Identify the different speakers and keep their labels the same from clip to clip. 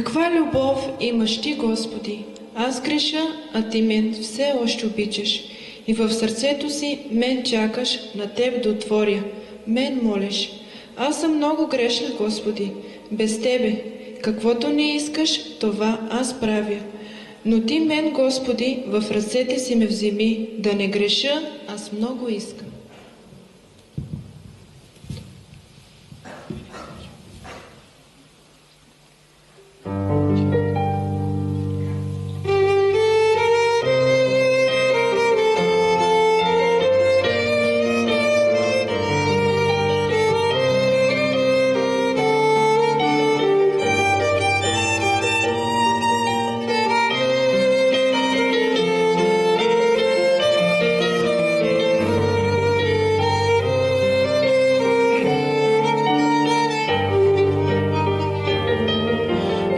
Speaker 1: Каква любов имаш ти, Господи? Аз греша, а ти мен все още обичаш. И в сърцето си мен чакаш, на теб да отворя. Мен молиш. Аз съм много грешна, Господи. Без тебе, каквото не искаш, това аз правя. Но ти мен, Господи, в ръцете си ме вземи, да не греша, аз много искам.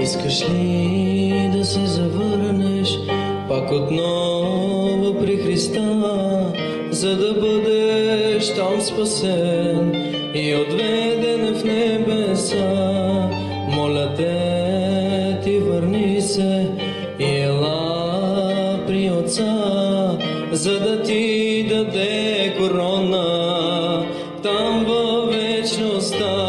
Speaker 2: Искаш ли да се завърнеш пак отново при Христа, за да бъдеш там спасен и отведен в небеса? Моля те, ти върни се и ела при Отца, за да ти даде корона там във вечността.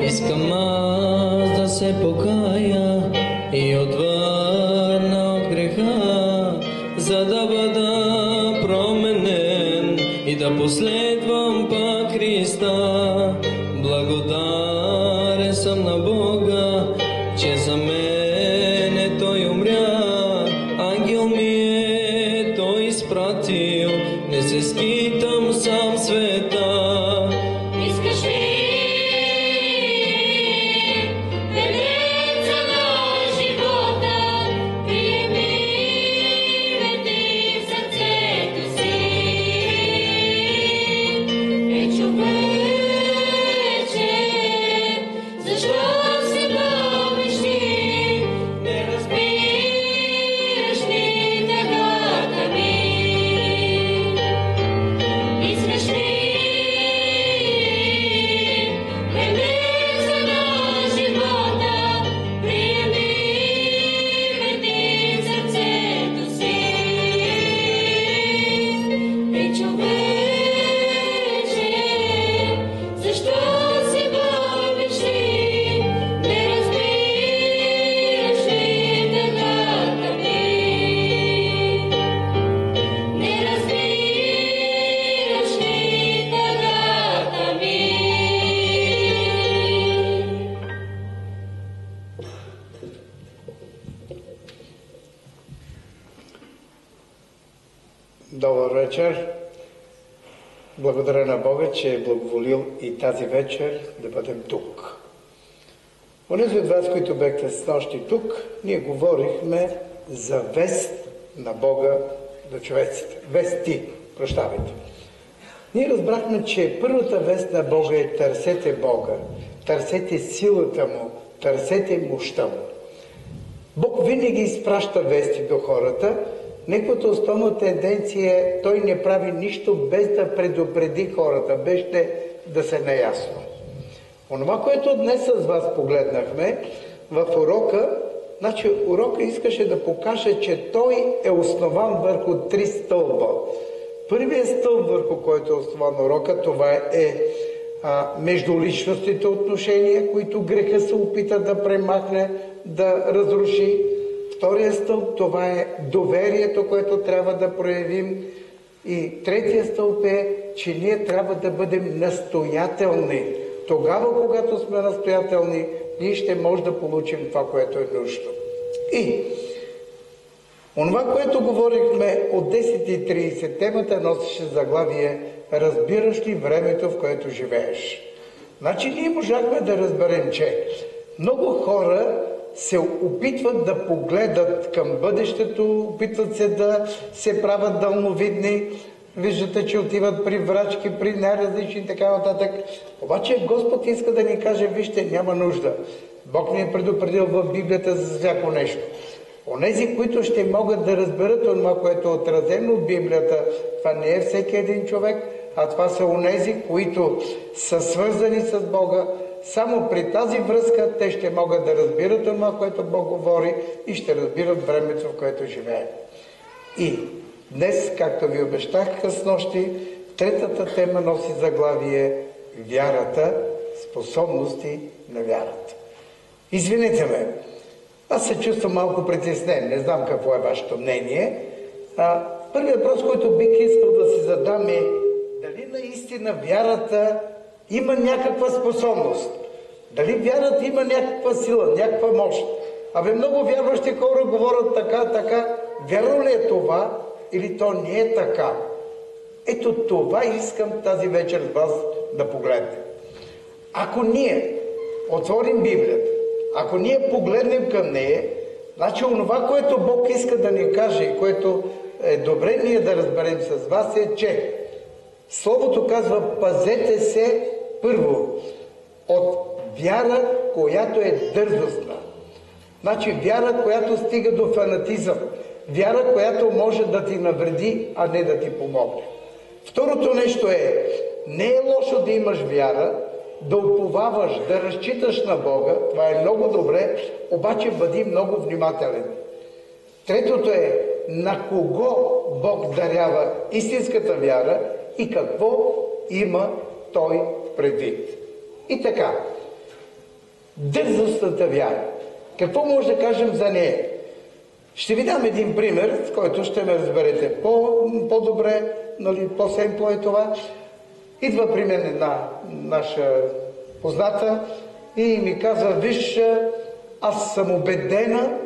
Speaker 2: Искам аз да се покая и отвърна от греха, за да бъда променен и да последвам пак Христа. Благодарен съм на Бога, че за мене Той умря. Ангел ми е Той изпратил, не се скитам сам в света.
Speaker 3: Добър вечер! Благодаря на Бога, че е благоволил и тази вечер да бъдем тук. Онези от вас, които бяхте с нощи тук, ние говорихме за вест на Бога до човеците. Вести, прощавайте. Ние разбрахме, че първата вест на Бога е търсете Бога, търсете силата Му, търсете мощта Му. Бог винаги изпраща вести до хората, неговата основна тенденция е, той не прави нищо без да предупреди хората, без да се наясно. Онова, което днес с вас погледнахме в урока, значи урока искаше да покаже, че той е основан върху 3 стълба. Първият стълб, върху който е основан урока, това е междуличностните отношения, които греха се опита да премахне, да разруши. Втория стълб, това е доверието, което трябва да проявим. И третия стълб е, че ние трябва да бъдем настоятелни. Тогава, когато сме настоятелни, ние ще може да получим това, което е нужно. И онова, което говорихме от 10:30, темата носеше заглавие "Разбираш ли времето, в което живееш?" Значи ние можахме да разберем, че много хора се опитват да погледат към бъдещето, опитват се да се правят дълновидни. Виждате, че отиват при врачки, при най-различни и така нататък. Обаче Господ иска да ни каже, вижте, няма нужда. Бог ни е предупредил в Библията за всяко нещо. Онези, които ще могат да разберат това, което е отразено от Библията, това не е всеки един човек, а това са онези, които са свързани с Бога. Само при тази връзка те ще могат да разбират това, което Бог говори и ще разбират времето, в което живеем. И днес, както ви обещах къснощи, третата тема носи заглавие "Вярата, способности на вярата". Извинете ме, аз се чувствам малко притеснен, не знам какво е вашето мнение. Първият въпрос, който бих искал да си задам е, дали наистина вярата има някаква способност? Дали вярата има някаква сила, някаква мощ? Много вярващи хора говорят така. Вярно ли е това или то не е така? Ето това искам тази вечер с вас да погледнем. Ако ние отворим Библията, ако ние погледнем към нея, значи онова, което Бог иска да ни каже и което е добре ние да разберем с вас е, че Словото казва: пазете се първо от вяра, която е дързостна. Значи вяра, която стига до фанатизъм. Вяра, която може да ти навреди, а не да ти помогне. Второто нещо е, не е лошо да имаш вяра, да уповаваш, да разчиташ на Бога. Това е много добре, обаче бъди много внимателен. Третото е, на кого Бог дарява истинската вяра и какво има Той предвид. И така, дързостната вяра. Какво може да кажем за нея? Ще ви дам един пример, с който ще ме разберете по-добре, по-семпло е това. Идва при мен една наша позната и ми казва: виж, аз съм убедена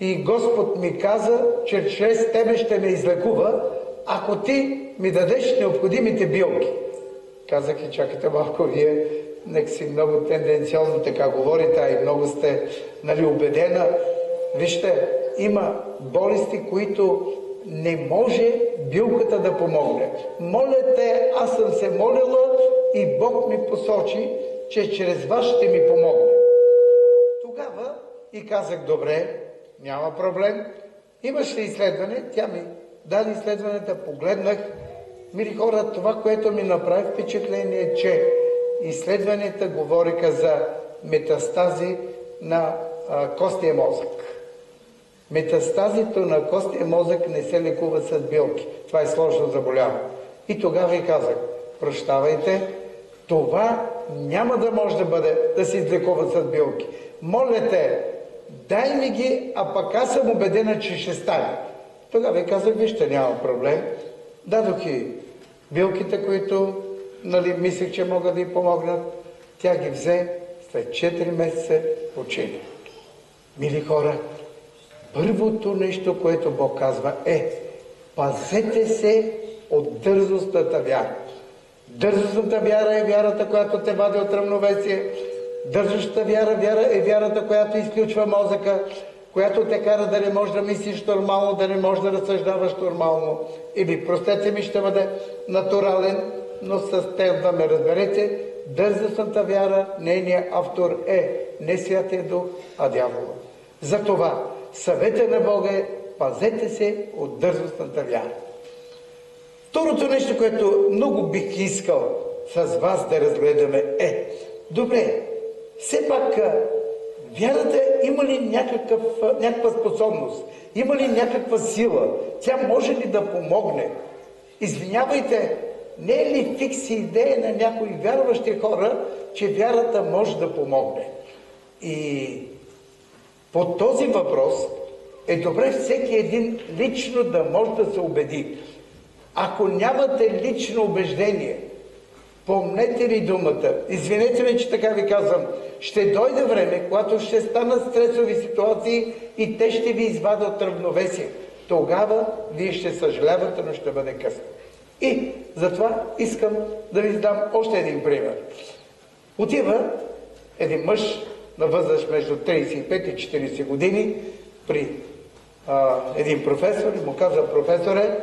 Speaker 3: и Господ ми каза, че чрез тебе ще ме излекува, ако ти ми дадеш необходимите билки. Казах и чакайте малко, вие нека си много тенденциозно така говорите, а и много сте убедена. Вижте, има болести, които не може билката да помогне. Моля те, аз съм се молила и Бог ми посочи, че чрез вас ще ми помогне. Тогава и казах: добре, няма проблем. Имаш ли изследване? Тя ми даде изследването, погледнах. Мили хора, това, което ми направи впечатление е, че изследванията говориха за метастази на костния мозък. Метастазито на костния мозък не се лекува с билки. Това е сложно заболяване. И тогава ви казах: прощавайте, това няма да може да се излекува с билки. Моля те, дай ми ги, а пък аз съм убедена, че ще стане. Тогава ви казах: вижте, няма проблем. Дадох и билките, които мислех, че могат да й помогнат. Тя ги взе, след 4 месеца почина. Мили хора, първото нещо, което Бог казва е: пазете се от дързостната вяра. Дързостната вяра е вярата, която те вади от равновесие. Дързостната вяра е вярата, която изключва мозъка, която те кара да не можеш да мислиш нормално, да не можеш да разсъждаваш нормално. Или, простете ми, ще бъде натурален, но с те да ме разберете, дързостната вяра, нейният автор е не Святия Дух, а дявола. Затова съвета на Бога е: пазете се от дързостната вяра. Второто нещо, което много бих искал с вас да разгледаме е, добре, все пак вярата има ли някаква способност, има ли някаква сила, тя може ли да помогне? Извинявайте, не е ли фикс идея на някои вярващи хора, че вярата може да помогне? И по този въпрос е добре всеки един лично да може да се убеди. Ако нямате лично убеждение, помнете ли думата, извинете ме, че така ви казвам, ще дойде време, когато ще станат стресови ситуации и те ще ви извадят от равновесие. Тогава вие ще съжалявате, но ще бъде късно. И затова искам да ви дам още един пример. Отива един мъж на възраст между 35 и 40 години при един професор и му казва: професоре,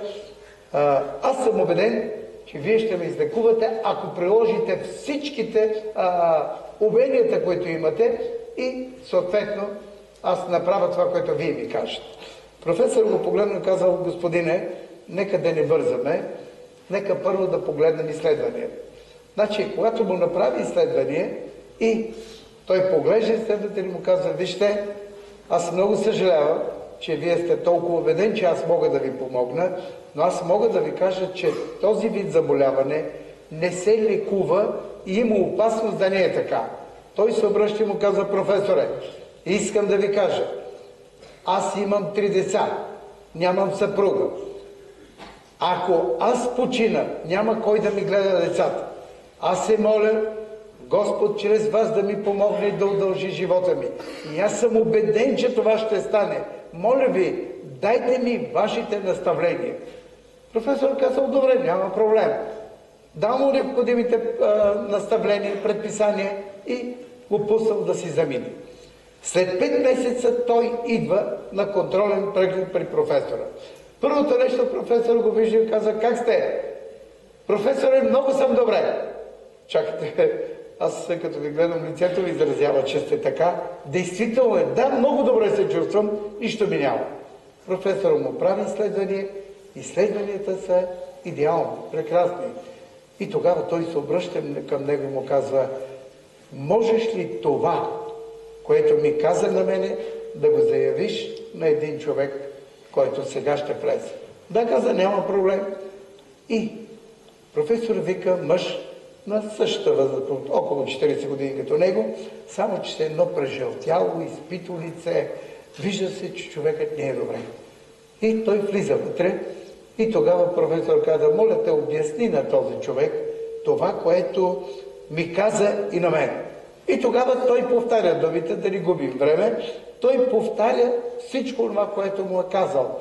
Speaker 3: аз съм убеден, че вие ще ме излекувате, ако приложите всичките уменията, които имате и съответно аз направя това, което вие ми кажете. Професор го погледна и казал: господине, нека да не бързаме, нека първо да погледнем изследвания. Значи, когато му направи изследване и той поглежда изследването и му казва: вижте, аз много съжалявам, че вие сте толкова убеден, че аз мога да ви помогна, но аз мога да ви кажа, че този вид заболяване не се лекува и има опасност да не е така. Той се обръща и му казва: професоре, искам да ви кажа, аз имам 3 деца, нямам съпруга. Ако аз почина, няма кой да ми гледа децата. Аз се моля Господ чрез вас да ми помогне да удължи живота ми. И аз съм убеден, че това ще стане. Моля ви, дайте ми вашите наставления. Професор казал: добре, няма проблем. Дал му необходимите наставления, предписания и го пуснал да си замине. След 5 месеца той идва на контролен преглед при професора. Първото нещо професор го вижда и каза: как сте? Професоре, много съм добре. Чакайте, аз като ви гледам лицето, ви изразява, че сте така. Действително е, да, много добре се чувствам, нищо ми няма. Професор му прави изследвания, изследванията са идеални, прекрасни. И тогава той се обръща към него и му казва: можеш ли това, което ми каза на мене, да го заявиш на един човек, който сега ще влезе? Да, каза, няма проблем. И професор вика мъж на същата възраст, около 40 години като него, само че се едно прежълтяло, изпито лице, вижда се, че човекът не е добре. И той влиза вътре и тогава професор каза: моля те, обясни на този човек това, което ми каза и на мен. И тогава той повтаря думите, да не губим време, той повтаря всичко това, което му е казал,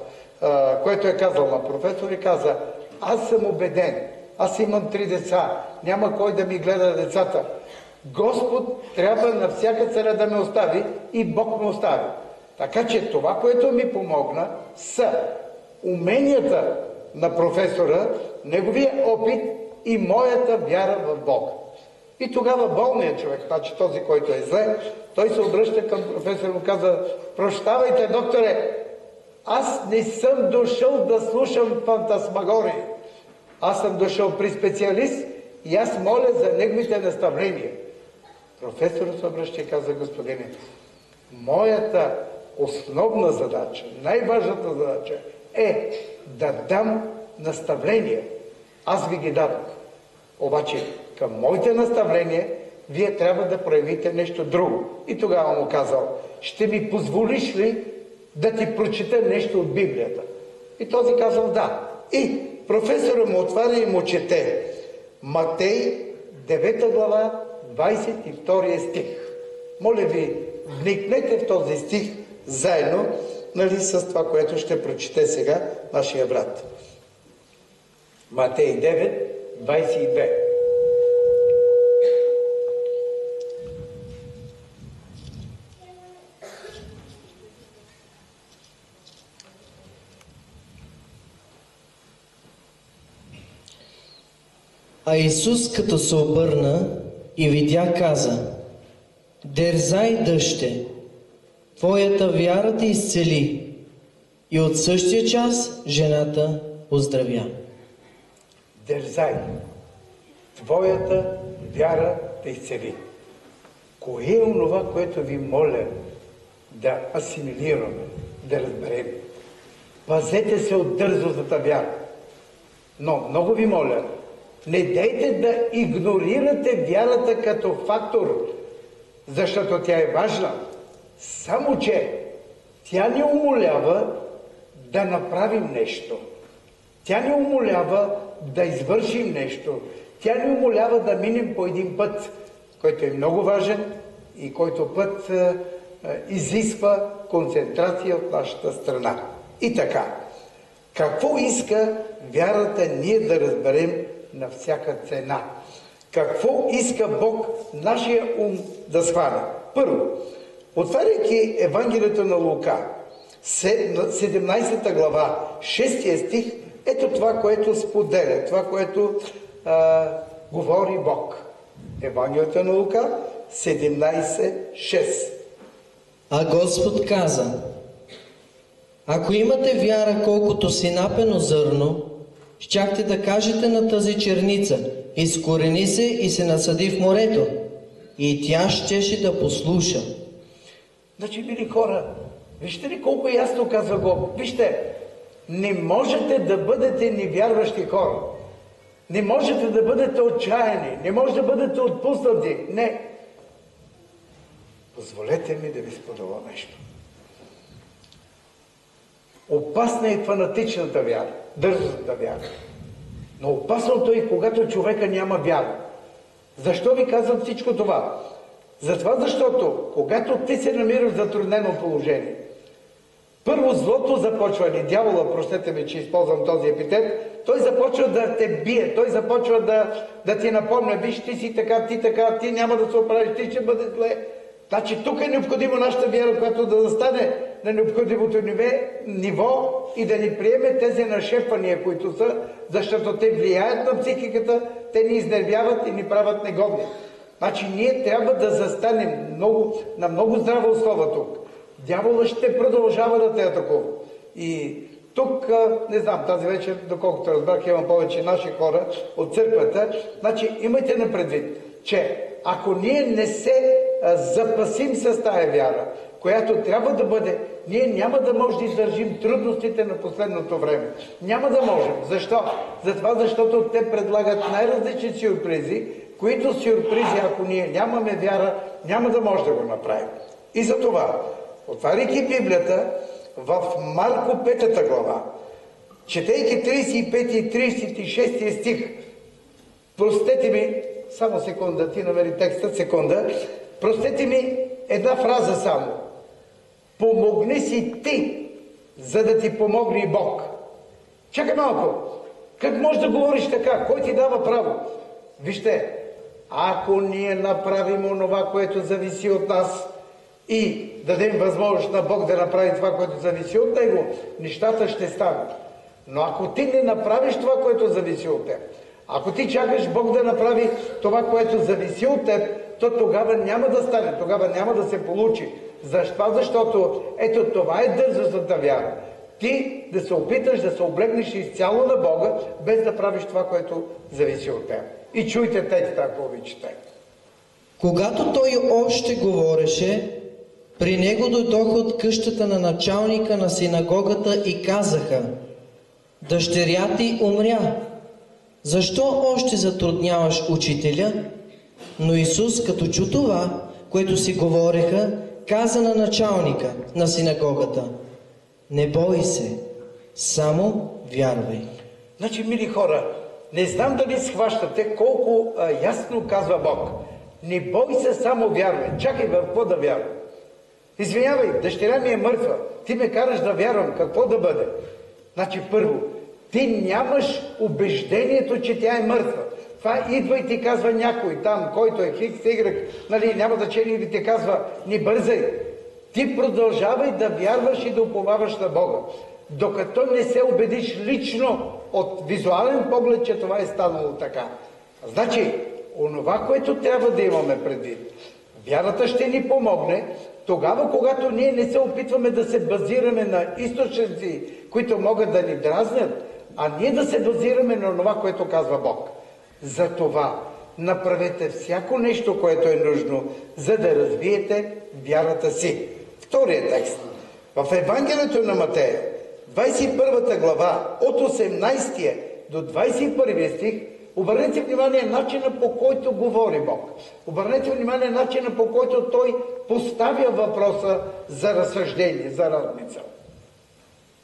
Speaker 3: което е казал на професор и каза: аз съм убеден, аз имам 3 деца, няма кой да ми гледа децата. Господ трябва на всяка цена да ме остави и Бог ме остави. Така че това, което ми помогна, са уменията на професора, неговия опит и моята вяра в Бог. И тогава болният човек, значи този, който е зле, той се обръща към професора и му казва: прощавайте, докторе, аз не съм дошъл да слушам фантасмагории. Аз съм дошъл при специалист и аз моля за неговите наставления. Професорът се обръща и казва: господине, моята основна задача, най-важната задача е да дам наставления. Аз ви ги дадох. Обаче към моите наставления вие трябва да проявите нещо друго. И тогава му казал: ще ми позволиш ли да ти прочета нещо от Библията? И този казал: да. И професора му отваря и му чете Матей 9 глава 22 стих. Моля ви, вникнете в този стих заедно, нали, с това, което ще прочете сега нашия брат. Матей 9, 22.
Speaker 2: А Исус, като се обърна и видя, каза: дерзай, дъще, твоята вяра те изцели.
Speaker 4: И от същия час жената оздравя.
Speaker 3: Дързай! Твоята вяра те изцели. Кое е онова, което ви моля да асимилираме, да разберем? Пазете се от дързостната вяра. Но много ви моля, не дейте да игнорирате вярата като фактор, защото тя е важна. Само че тя ни умолява да направим нещо. Тя ни умолява да извършим нещо. Тя ни умолява да минем по един път, който е много важен и който път изисква концентрация от нашата страна. И така, какво иска вярата ние да разберем на всяка цена? Какво иска Бог нашия ум да схване? Първо, отваряйки Евангелието на Лука, 17 глава, 6 стих, ето това, което споделя, това, което говори Бог. Евангелието на Лука, 17:6.
Speaker 4: А Господ каза: ако имате вяра колкото синапено зърно, щяхте да кажете на тази черница: изкорени се и се насади в морето, и тя щеше да послуша.
Speaker 3: Значи, мили хора, вижте ли колко ясно казва Бог? Вижте, не можете да бъдете невярващи хора. Не можете да бъдете отчаяни. Не може да бъдете отпуснати. Не. Позволете ми да ви споделя нещо. Опасна е фанатичната вяра, дързостната вяра. Но опасното е, когато човека няма вяра. Защо ви казвам всичко това? Затова, защото когато ти се намираш в затруднено положение, първо злото започва, или дявола, простете ми, че използвам този епитет, той започва да те бие, той започва да ти напомня: виж, ти си така, ти няма да се оправиш, ти ще бъде зле. Значи тук е необходимо нашата вяра, която да застане на необходимото ниво и да ни приеме тези нашепвания, които са, защото те влияят на психиката, те ни изнервяват и ни правят негодни. Значи ние трябва да застанем на много здрава основа тук. Дявола ще продължава да те атакува. И тук, не знам, тази вечер, доколкото разбрах, имам повече наши хора от църквата. Значи имайте на предвид, че ако ние не се запасим с тая вяра, която трябва да бъде, ние няма да можем да издържим трудностите на последното време. Няма да можем. Защо? Затова, защото те предлагат най-различни сюрпризи, които сюрпризи, ако ние нямаме вяра, няма да може да го направим. И за това, отваряйки Библията, в Марко 5 глава, четейки 35 и 36 стих, простете ми, само секунда, ти намери текста, секунда, простете ми една фраза само. Помогни си ти, за да ти помогне и Бог. Чакай малко. Как можеш да говориш така? Кой ти дава право? Вижте, ако ние направим онова, което зависи от нас, и дадем възможност на Бог да направи това, което зависи от Него, нещата ще станат. Но ако ти не направиш това, което зависи от теб, ако ти чакаш Бог да направи това, което зависи от теб, то тогава няма да стане, тогава няма да се получи. Защо? Защото ето това е дързостната вяра. Ти да се опиташ да се облегнеш изцяло на Бога, без да правиш това, което зависи от теб. И чуйте текста, ако обичате.
Speaker 4: Когато той още говореше, при него дойдоха от къщата на началника на синагогата и казаха: дъщеря ти умря. Защо още затрудняваш учителя? Но Исус, като чу това, което си говореха, каза на началника на синагогата: не бой се, само вярвай.
Speaker 3: Значи, мили хора, не знам дали схващате колко ясно казва Бог. Не бой се, само вярвай. Чакай, в какво да вярвам? Извинявай, дъщеря ми е мъртва. Ти ме караш да вярвам. Какво да бъде? Значи, първо, ти нямаш убеждението, че тя е мъртва. Това идва и ти казва някой там, който е Хикс, Y, нали, няма значение, или ти казва: не бързай. Ти продължавай да вярваш и да уповаваш на Бога, докато не се убедиш лично от визуален поглед, че това е станало така. Значи, онова, което трябва да имаме предвид, Вярата ще ни помогне тогава, когато ние не се опитваме да се базираме на източници, които могат да ни дразнят, а ние да се базираме на това, което казва Бог. Затова направете всяко нещо, което е нужно, за да развиете вярата си. Втория текст. В Евангелието на Матея, 21 глава, от 18 до 21 стих, обърнете внимание начина, по който говори Бог. Обърнете внимание начина, по който Той поставя въпроса за разсъждение, за размисъл.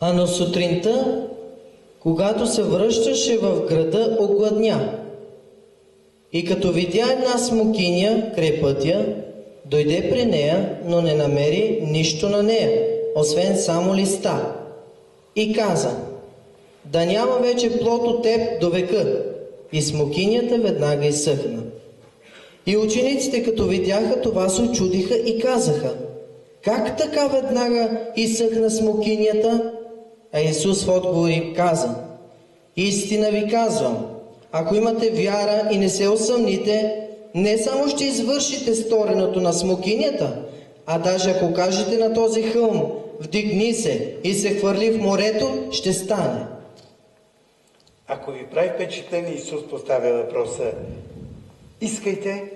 Speaker 4: А на сутринта, когато се връщаше в града, огладня. И като видя една смокиня край пътя, дойде при нея, но не намери нищо на нея, освен само листа. И каза: да няма вече плод от теб до века. И смокинята веднага изсъхна. И учениците, като видяха това, се учудиха и казаха: как така веднага изсъхна смокинята? А Исус в отговор им каза: истина ви казвам, ако имате вяра и не се усъмните, не само ще извършите стореното на смокинята, а даже ако кажете на този хълм: вдигни се и се хвърли в морето, ще стане.
Speaker 3: Ако ви прави впечатление, Исус поставя въпроса: искайте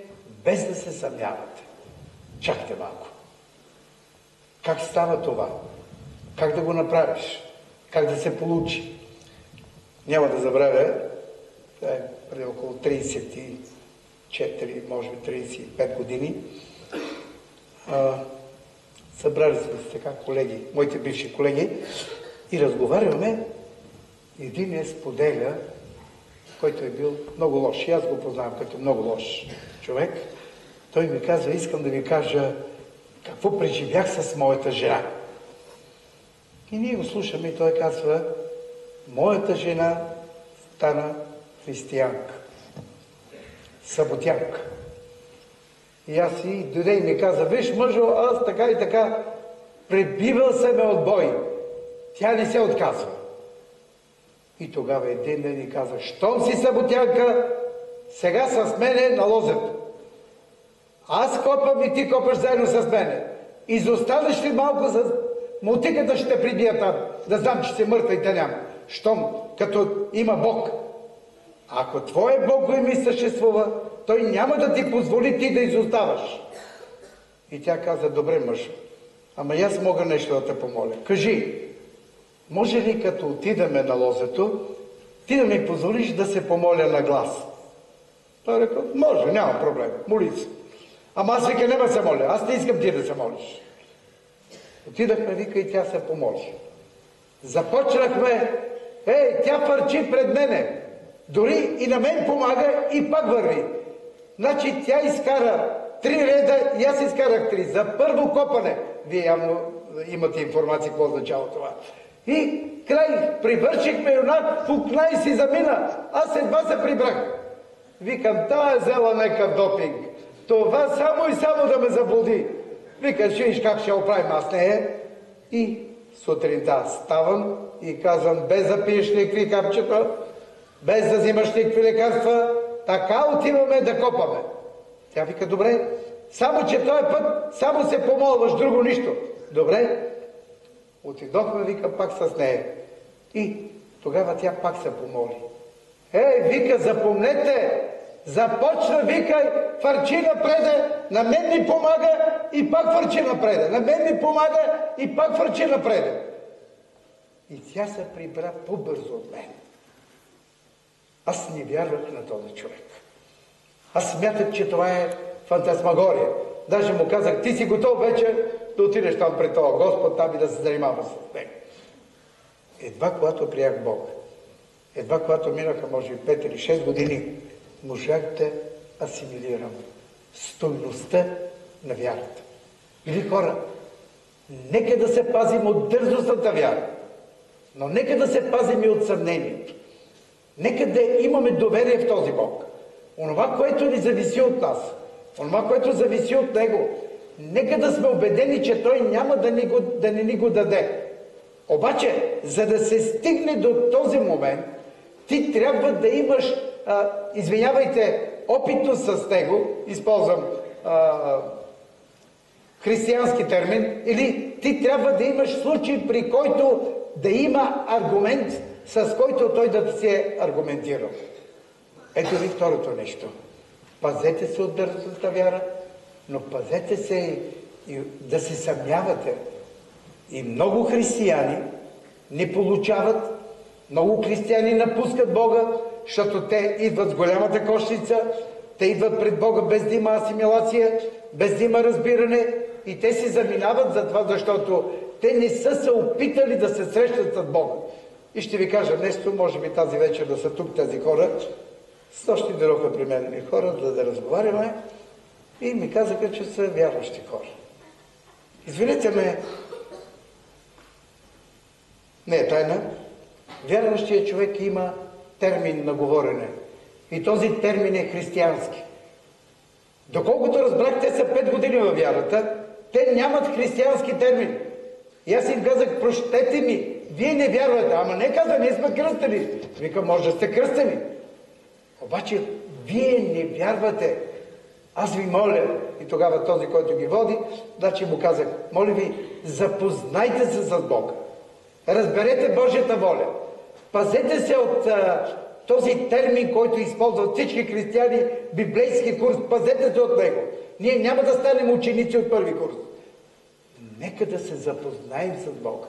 Speaker 3: без да се съмнявате. Чакайте малко. Как става това? Как да го направиш? Как да се получи? Няма да забравя, преди около 34, може би 35 години, събрали сме се така колеги, моите бивши колеги, и разговаряме. Един е споделя, който е бил много лош. И аз го познавам като много лош човек. Той ми казва: искам да ви кажа какво преживях с моята жена. И ние го слушаме и той казва: моята жена стана християнка, саботянка. И аз и дойде и ми каза: виж, мъжо, аз така и така пребивал се ме от бой. Тя не се отказва. И тогава един ден ни каза: щом си саботянка, сега с мене на лозето. Аз копам и ти копаш заедно с мене. Изостанеш ли малко с мотиката, ще те прибия там, да знам, че си мъртва и те няма. Щом като има Бог. Ако твой Бог го ми съществува, той няма да ти позволи ти да изоставаш. И тя каза: добре, мъж, ама и аз мога нещо да те помоля. Кажи, може ли като отидаме на лозето, ти да ми позволиш да се помоля на глас? Той рекал: може, няма проблем, моли се. Ама аз вика: няма се моля, аз не искам ти да се молиш. Отидахме, вика, и тя се помоли. Започнахме, тя фърчи пред мене. Дори и на мен помага и пак върви. Значи тя изкара 3 реда и аз изкарах 3. За първо копане. Вие явно имате информация какво означава това. И край, привършихме юнак, пукна и си замина. Аз едва се прибрах. Викам: та е взела някакъв допинг. Това само и само да ме заблуди. Викам: ще виж как ще оправим аз нея. И сутринта ставам и казвам: без да пиеш никакви капчета, без да взимаш никакви лекарства, така отиваме да копаме. Тя вика: добре, само че този път само се помолваш, друго нищо. Добре. Отидохме, вика, пак с нея. И тогава тя пак се помоли. Вика, запомнете, започна, вика, фърчи напреде, на мен ми помага и пак фърчи напреде. На мен ми помага и пак фърчи напреде. И тя се прибра по-бързо от мен. Аз не вярвах на този човек. Аз смятах, че това е фантасмагория. Даже му казах: ти си готов вече да отидеш там пред това Господ, там и да се занимава с него. Едва когато приях Бог, едва когато минаха може би 5 или 6 години, можах да асимилирам стойността на вярата. Или хора, нека да се пазим от дързостната вяра, но нека да се пазим и от съмнението. Нека да имаме доверие в този Бог. Онова, което ни зависи от нас, онова, което зависи от Него, нека да сме убедени, че Той няма да не ни го даде. Обаче, за да се стигне до този момент, ти трябва да имаш, извинявайте, опитност с Него, използвам християнски термин, или ти трябва да имаш случай, при който да има аргумент, с който той да се е аргументирал. Ето ви второто нещо. Пазете се от дързостта вяра, но пазете се и да се съмнявате. И много християни не получават, много християни напускат Бога, защото те идват с голямата кошница, те идват пред Бога без да има асимилация, без да има разбиране и те се заминават за това, защото те не са се опитали да се срещат с Бога. И ще ви кажа нещо, може би тази вечер да са тук тези хора. Снощи дойдоха при мен хора, за да разговаряме и ми казаха, че са вярващи хора. Извинете ме, не е тайна, вярващия човек има термин на говорене. И този термин е християнски. Доколкото разбрах, те са 5 години във вярата, те нямат християнски термин. И аз им казах, прощете ми, вие не вярвате. Ама не каза, ние сме кръстени. Викам, може да сте кръстени. Обаче, вие не вярвате. Аз ви моля, и тогава този, който ги води, значи му казах, моля ви, запознайте се с Бога. Разберете Божията воля. Пазете се от този термин, който използват всички християни, библейски курс. Пазете се от него. Ние няма да станем ученици от първи курс. Нека да се запознаем с Бога.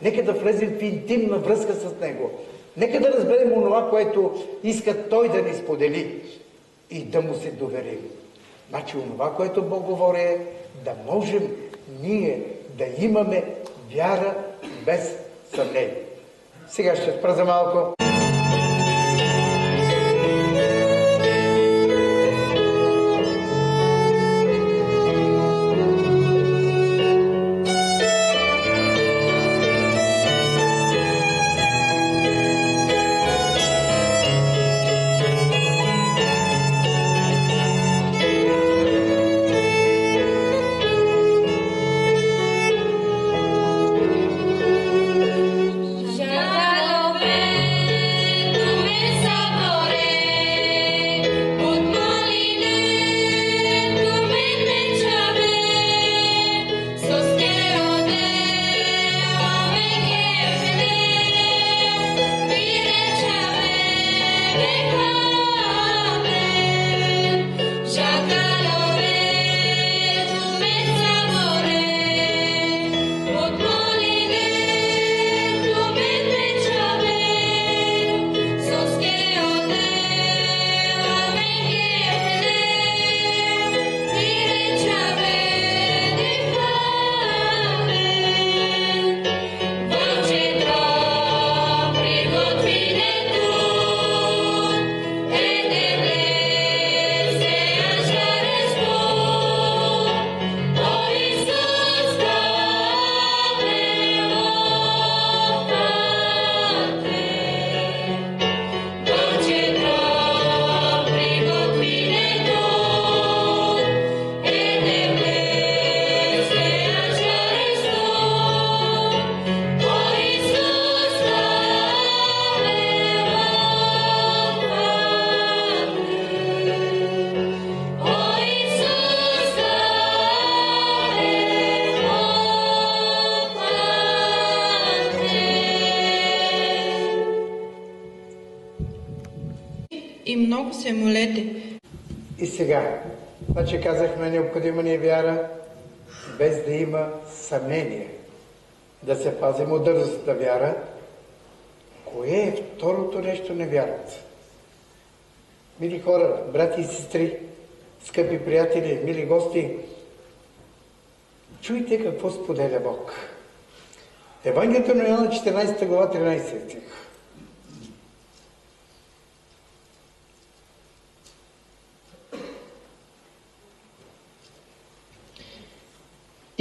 Speaker 3: Нека да влезем в интимна връзка с Него. Нека да разберем онова, което иска Той да ни сподели и да Му се доверим. Значи онова, което Бог говори е да можем ние да имаме вяра без съмнение. Сега ще спра за малко.
Speaker 1: И много се молете.
Speaker 3: И сега, значи казахме, необходима ни е вяра, без да има съмнение. Да се пазим от дързостта вяра. Кое е второто нещо не вярват? Мили хора, брати и сестри, скъпи приятели, мили гости, чуйте какво споделя Бог. Евангелието на Йоанна 14 глава 13 стих.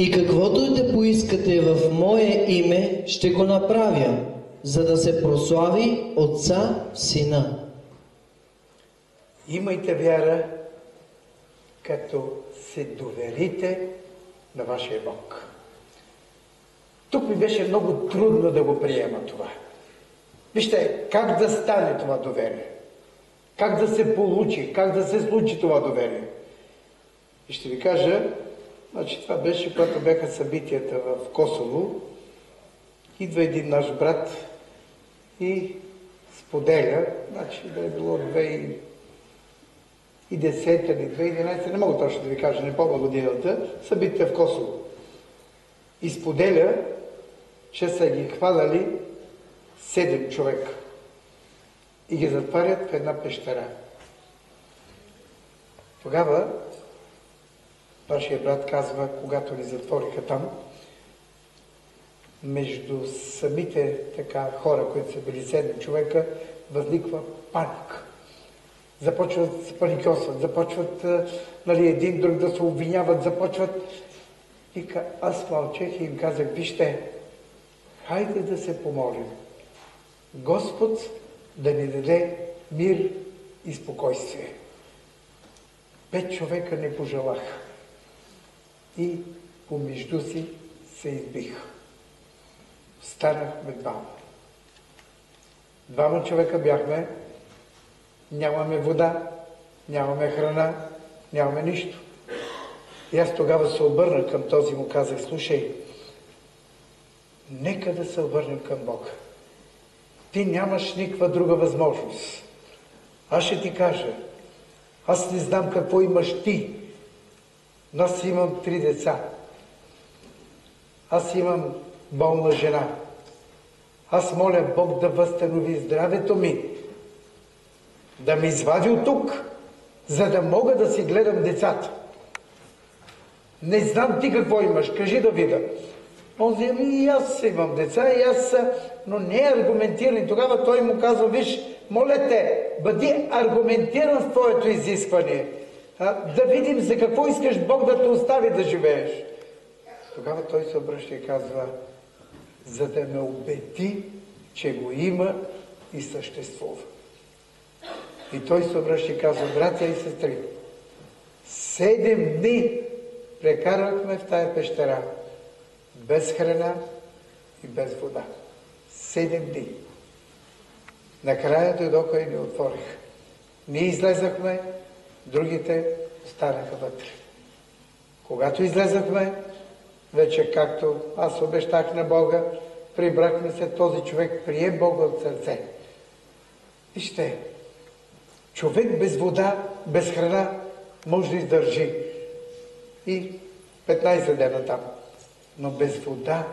Speaker 4: И каквото и да поискате в Мое име, ще го направя, за да се прослави Отца в Сина.
Speaker 3: Имайте вяра, като се доверите на вашия Бог. Тук ми беше много трудно да го приема това. Вижте, как да стане това доверие? Как да се получи? Как да се случи това доверие? И ще ви кажа, Значи това беше, когато бяха събитията в Косово. Идва един наш брат и споделя, значи да е било 2010 или 2011, не мога точно да ви кажа, не помня годината, събития в Косово. И споделя, че са ги хванали 7 човека и ги затварят в една пещера. Тогава нашия брат казва, когато ни затвориха там, между самите така хора, които са били 7 човека, възниква паника. Започват да се паникосват, започват един друг да се обвиняват, започват. И аз мълчех и им казах, вижте, хайде да се помолим. Господ да ни даде мир и спокойствие. 5 човека не пожелаха. И помежду си се избиха. Станахме двама. 2 човека бяхме, нямаме вода, нямаме храна, нямаме нищо. И аз тогава се обърнах към този, му казах, слушай, нека да се обърнем към Бога. Ти нямаш никаква друга възможност. Аз ще ти кажа, аз не знам какво имаш ти, но аз имам 3 деца. Аз имам болна жена. Аз моля Бог да възстанови здравето ми, да ме извади от тук, за да мога да си гледам децата. Не знам ти какво имаш, кажи да видя. Он и аз имам деца, и аз, но не е аргументиран. Тогава той му казва, виж, моля те, бъди аргументиран в твоето изискване. Да видим за какво искаш Бог да те остави да живееш. Тогава той се обръща и казва, за да ме убеди, че го има и съществува. И той се обръща и казва, братя и сестри, 7 дни прекарахме в тая пещера, без храна и без вода. 7 дни. Накрая дойдоха и ни отвориха. Ние излезахме, другите останаха вътре. Когато излезахме, вече както аз обещах на Бога, прибрахме се, този човек прие Бога от сърце. Вижте, човек без вода, без храна може да издържи и 15 дена там. Но без вода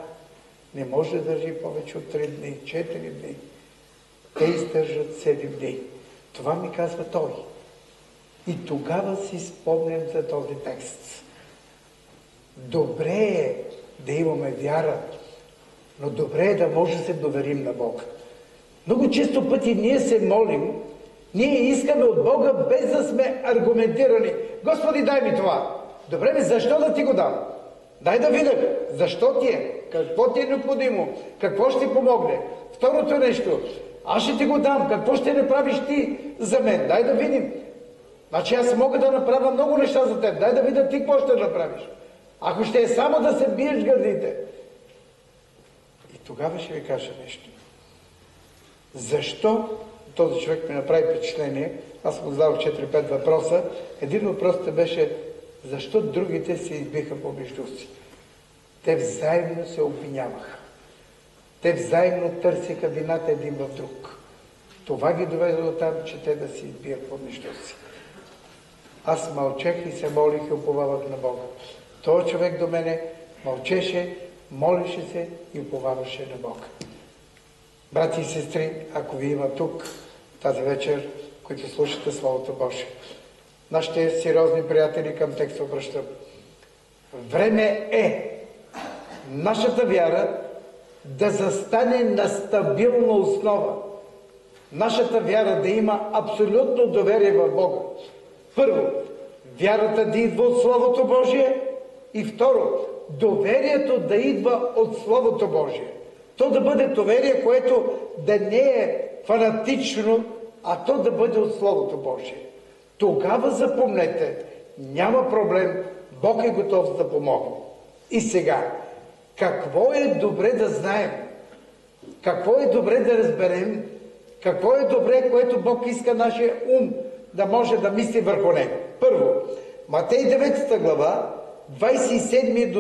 Speaker 3: не може да държи повече от 3 дни, 4 дни. Те издържат 7 дни. Това ми казва той. И тогава си спомням за този текст. Добре е да имаме вяра, но добре е да може да се доверим на Бога. Много често пъти ние се молим, ние искаме от Бога без да сме аргументирани. Господи, дай ми това. Добре, бе, защо да ти го дам? Дай да видя, защо ти е, какво ти е необходимо, какво ще ти помогне. Второто нещо, аз ще ти го дам, какво ще направиш ти за мен, дай да видим. Значи аз мога да направя много неща за теб, дай да видя ти какво ще направиш. Ако ще е само да се биеш гърдите. И тогава ще ви кажа нещо. Защо този човек ми направи впечатление? Аз му задавах 4-5 въпроса. Един въпрос беше, защо другите се избиха помежду си? Те взаимно се обвиняваха. Те взаимно търсиха вината един в друг. Това ги доведе до там, че те да се избият помежду си. Аз мълчех и се молих и уповавах на Бога. Той човек до мене мълчеше, молеше се и уповаваше на Бога. Брати и сестри, ако ви има тук тази вечер, които слушате Словото Божие, нашите сериозни приятели към текста обръщам. Време е нашата вяра да застане на стабилна основа. Нашата вяра да има абсолютно доверие в Бога. Първо, вярата да идва от Словото Божие и второ, доверието да идва от Словото Божие. То да бъде доверие, което да не е фанатично, а то да бъде от Словото Божие. Тогава запомнете, няма проблем, Бог е готов да помогне. И сега, какво е добре да знаем? Какво е добре да разберем? Какво е добре, което Бог иска нашия ум да може да мисли върху него? Първо, Матей 9 глава, 27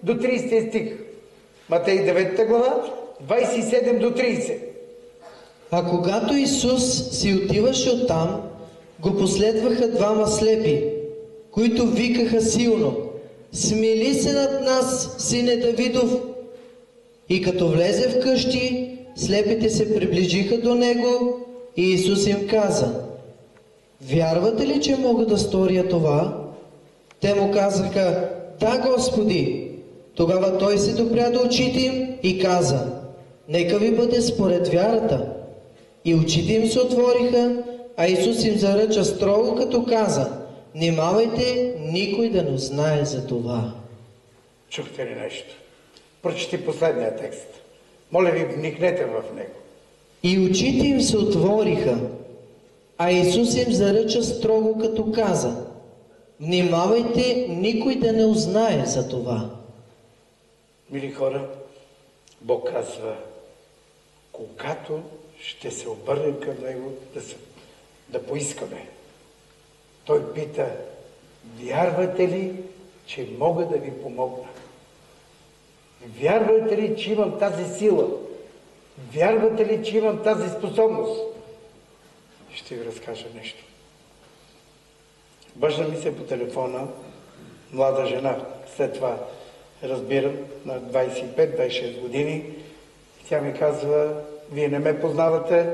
Speaker 3: до 30 стих. Матей 9 глава, 27 до 30.
Speaker 4: А когато Исус си отиваше оттам, го последваха двама слепи, които викаха силно: „Смили се над нас, сине Давидов!“ И като влезе в къщи, слепите се приближиха до него и Исус им каза: „Вярвате ли, че мога да сторя това?“ Те му казаха: „Да, Господи!“ Тогава той се допря до очите им и каза: „Нека ви бъде според вярата.“ И очите им се отвориха, а Исус им заръча строго, като каза: „Внимавайте никой да не знае за това.“
Speaker 3: Чухте ли нещо? Прочети последния текст. Моля ви, вникнете в него.
Speaker 4: И очите им се отвориха, а Исус им заръча строго, като каза: „Внимавайте никой да не узнае за това.“
Speaker 3: Мили хора, Бог казва, когато ще се обърнем към Него да поискаме. Той пита: вярвате ли, че мога да ви помогна? Вярвате ли, че имам тази сила? Вярвате ли, че имам тази способност? Ще ви разкажа нещо. Обажда ми се по телефона млада жена. След това разбирам, на 25-26 години. Тя ми казва: „Вие не ме познавате,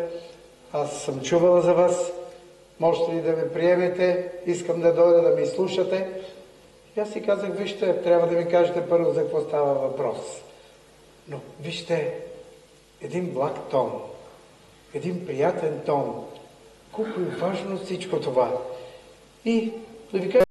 Speaker 3: аз съм чувала за вас, можете ли да ме приемете, искам да дойда да ме изслушате.“ И аз си казах: „Вижте, трябва да ми кажете първо за какво става въпрос. Но вижте, един благ тон, един приятен тон, колко е важно всичко това.“ И да ви кажа,